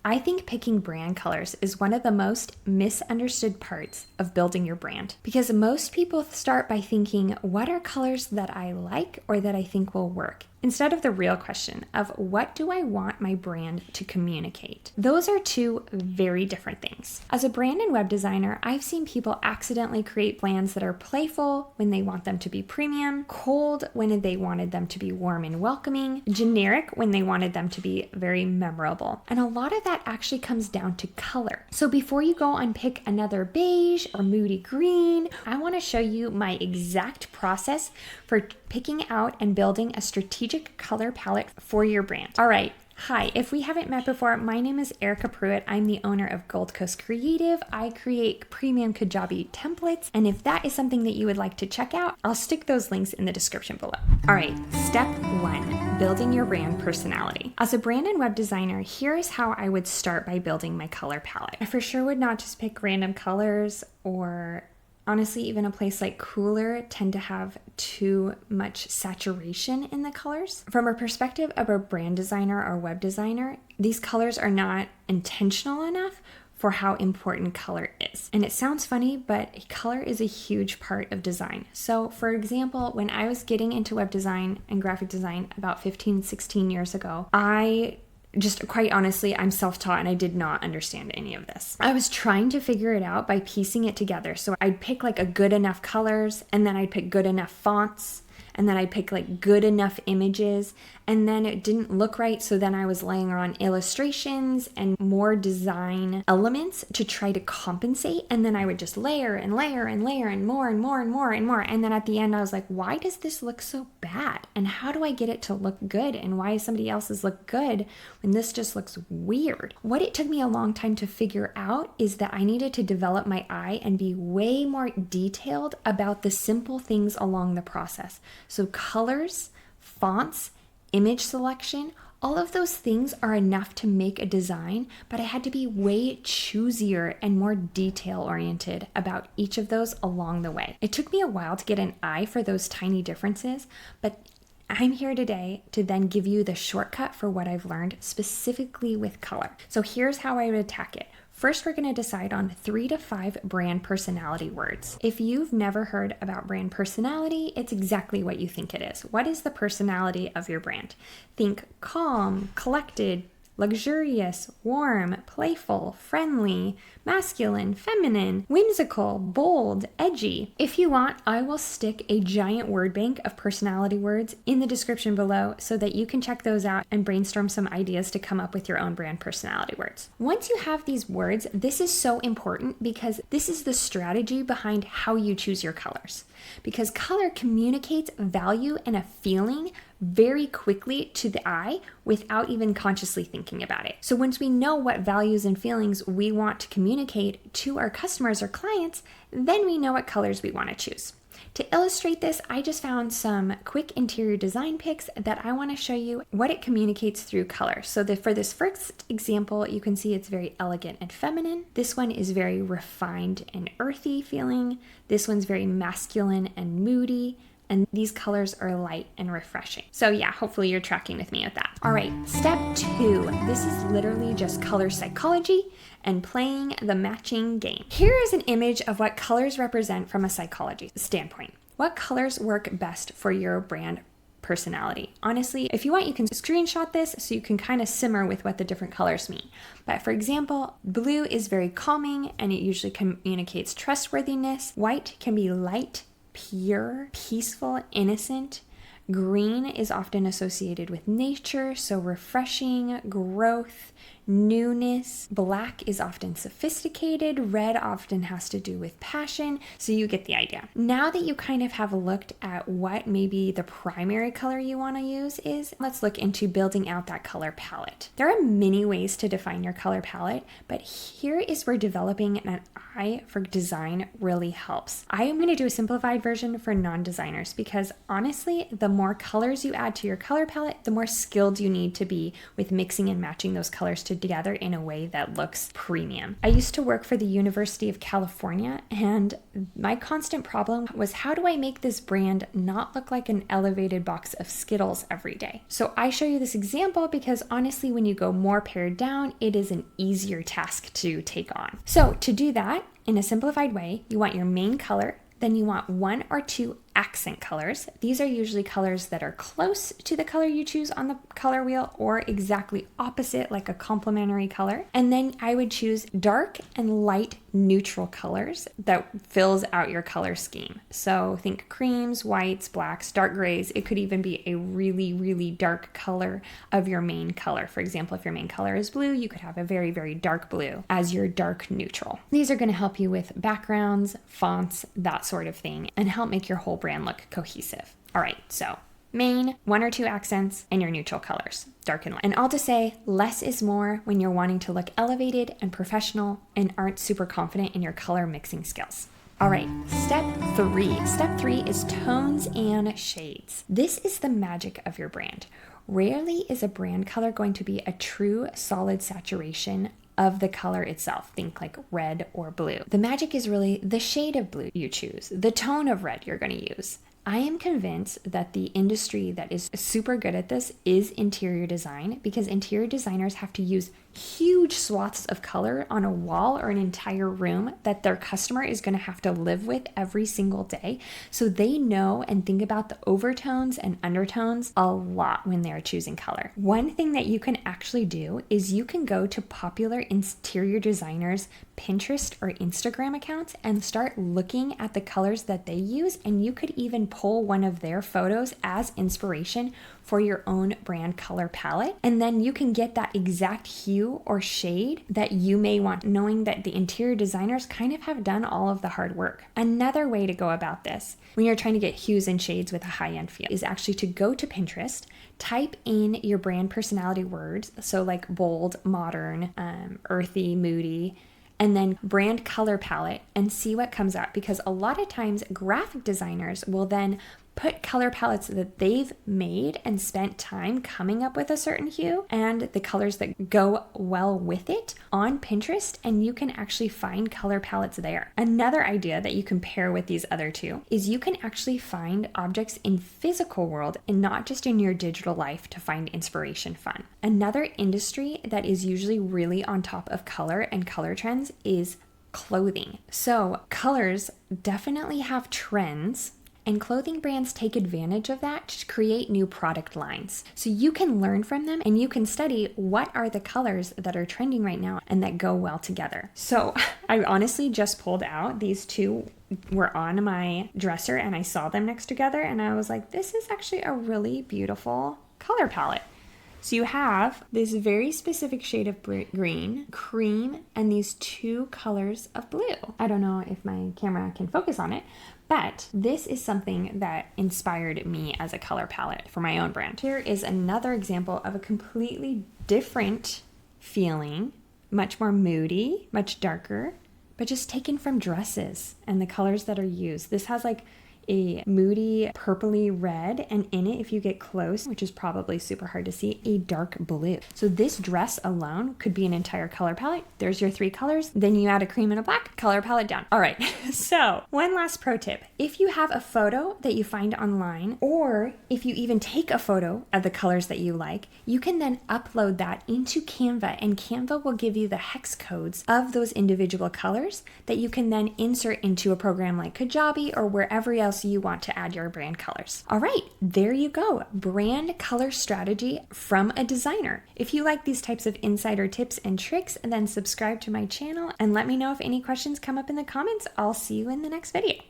I think picking brand colors is one of the most misunderstood parts of building your brand because most people start by thinking, what are colors that I like or that I think will work? Instead of the real question of what do I want my brand to communicate? Those are two very different things. As a brand and web designer, I've seen people accidentally create brands that are playful when they want them to be premium, cold when they wanted them to be warm and welcoming, generic when they wanted them to be very memorable. And a lot of that actually comes down to color. So before you go and pick another beige or moody green, I want to show you my exact process for picking out and building a strategic color palette for your brand. All right. Hi, if we haven't met before, my name is Erica Pruitt. I'm the owner of Gold Coast Creative. I create premium Kajabi templates. And if that is something that you would like to check out, I'll stick those links in the description below. All right, step 1, building your brand personality. As a brand and web designer, here's how I would start by building my color palette. I for sure would not just pick random colors or honestly, even a place like Cooler tend to have too much saturation in the colors. From a perspective of a brand designer or web designer, these colors are not intentional enough for how important color is. And it sounds funny, but color is a huge part of design. So for example, when I was getting into web design and graphic design about 15, 16 years ago, quite honestly, I'm self-taught and I did not understand any of this. I was trying to figure it out by piecing it together. So I'd pick like a good enough colors, and then I'd pick good enough fonts, and then I'd pick like good enough images, and then it didn't look right. So then I was laying on illustrations and more design elements to try to compensate. And then I would just layer and layer and layer and more and more and more and more. And then at the end, I was like, why does this look so bad? And how do I get it to look good? And why is somebody else's look good when this just looks weird? What it took me a long time to figure out is that I needed to develop my eye and be way more detailed about the simple things along the process. So colors, fonts, image selection, all of those things are enough to make a design, but I had to be way choosier and more detail oriented about each of those along the way. It took me a while to get an eye for those tiny differences, but I'm here today to then give you the shortcut for what I've learned specifically with color. So here's how I would attack it. First, we're going to decide on 3 to 5 brand personality words. If you've never heard about brand personality, it's exactly what you think it is. What is the personality of your brand? Think calm, collected, luxurious, warm, playful, friendly, masculine, feminine, whimsical, bold, edgy. If you want, I will stick a giant word bank of personality words in the description below so that you can check those out and brainstorm some ideas to come up with your own brand personality words. Once you have these words, this is so important because this is the strategy behind how you choose your colors. Because color communicates value and a feeling very quickly to the eye without even consciously thinking about it. So once we know what values and feelings we want to communicate to our customers or clients, then we know what colors we want to choose. To illustrate this, I just found some quick interior design pics that I want to show you what it communicates through color. So for this first example, you can see it's very elegant and feminine. This one is very refined and earthy feeling. This one's very masculine and moody. And these colors are light and refreshing. So yeah, hopefully you're tracking with me with that. All right, step 2. This is literally just color psychology and playing the matching game. Here is an image of what colors represent from a psychology standpoint. What colors work best for your brand personality? Honestly, if you want, you can screenshot this so you can kind of simmer with what the different colors mean. But for example, blue is very calming and it usually communicates trustworthiness. White can be light, pure, peaceful, innocent. Green is often associated with nature, so refreshing, growth, newness. Black is often sophisticated. Red often has to do with passion. So you get the idea. Now that you kind of have looked at what maybe the primary color you want to use is, let's look into building out that color palette. There are many ways to define your color palette, but here is where developing an eye for design really helps. I am going to do a simplified version for non-designers because honestly, the more colors you add to your color palette, the more skilled you need to be with mixing and matching those colors together in a way that looks premium. I used to work for the University of California, and my constant problem was, how do I make this brand not look like an elevated box of Skittles every day? So I show you this example because honestly, when you go more pared down, it is an easier task to take on. So to do that, in a simplified way, you want your main color, then you want 1 or 2 accent colors. These are usually colors that are close to the color you choose on the color wheel or exactly opposite, like a complementary color. And then I would choose dark and light neutral colors that fills out your color scheme. So think creams, whites, blacks, dark grays. It could even be a really, really dark color of your main color. For example, if your main color is blue, you could have a very, very dark blue as your dark neutral. These are going to help you with backgrounds, fonts, that sort of thing, and help make your whole brand look cohesive. All right, so main, 1 or 2 accents, and your neutral colors, dark and light. And all to say, less is more when you're wanting to look elevated and professional and aren't super confident in your color mixing skills. All right, step 3. Step 3 is tones and shades. This is the magic of your brand. Rarely is a brand color going to be a true solid saturation of the color itself. Think like red or blue. The magic is really the shade of blue you choose, the tone of red you're going to use. I am convinced that the industry that is super good at this is interior design, because interior designers have to use huge swaths of color on a wall or an entire room that their customer is going to have to live with every single day. So they know and think about the overtones and undertones a lot when they're choosing color. One thing that you can actually do is you can go to popular interior designers' Pinterest or Instagram accounts and start looking at the colors that they use, and you could even pull one of their photos as inspiration for your own brand color palette. And then you can get that exact hue or shade that you may want, knowing that the interior designers kind of have done all of the hard work. Another way to go about this when you're trying to get hues and shades with a high-end feel is actually to go to Pinterest, type in your brand personality words, so like bold, modern, earthy, moody, and then brand color palette, and see what comes out. Because a lot of times graphic designers will then put color palettes that they've made and spent time coming up with a certain hue and the colors that go well with it on Pinterest, and you can actually find color palettes there. Another idea that you can pair with these other two is you can actually find objects in physical world and not just in your digital life to find inspiration fun. Another industry that is usually really on top of color and color trends is clothing. So colors definitely have trends, and clothing brands take advantage of that to create new product lines. So you can learn from them and you can study what are the colors that are trending right now and that go well together. So I honestly just pulled out these two were on my dresser and I saw them next together and I was like, this is actually a really beautiful color palette. So you have this very specific shade of green, cream, and these 2 colors of blue. I don't know if my camera can focus on it, but this is something that inspired me as a color palette for my own brand. Here is another example of a completely different feeling, much more moody, much darker, but just taken from dresses and the colors that are used. This has like a moody purpley red, and in it, if you get close, which is probably super hard to see, a dark blue. So this dress alone could be an entire color palette. There's your 3 colors. Then you add a cream and a black, color palette down. All right, so one last pro tip. If you have a photo that you find online, or if you even take a photo of the colors that you like, you can then upload that into Canva, and Canva will give you the hex codes of those individual colors that you can then insert into a program like Kajabi or wherever else you want to add your brand colors. All right, there you go. Brand color strategy from a designer. If you like these types of insider tips and tricks, then subscribe to my channel and let me know if any questions come up in the comments. I'll see you in the next video.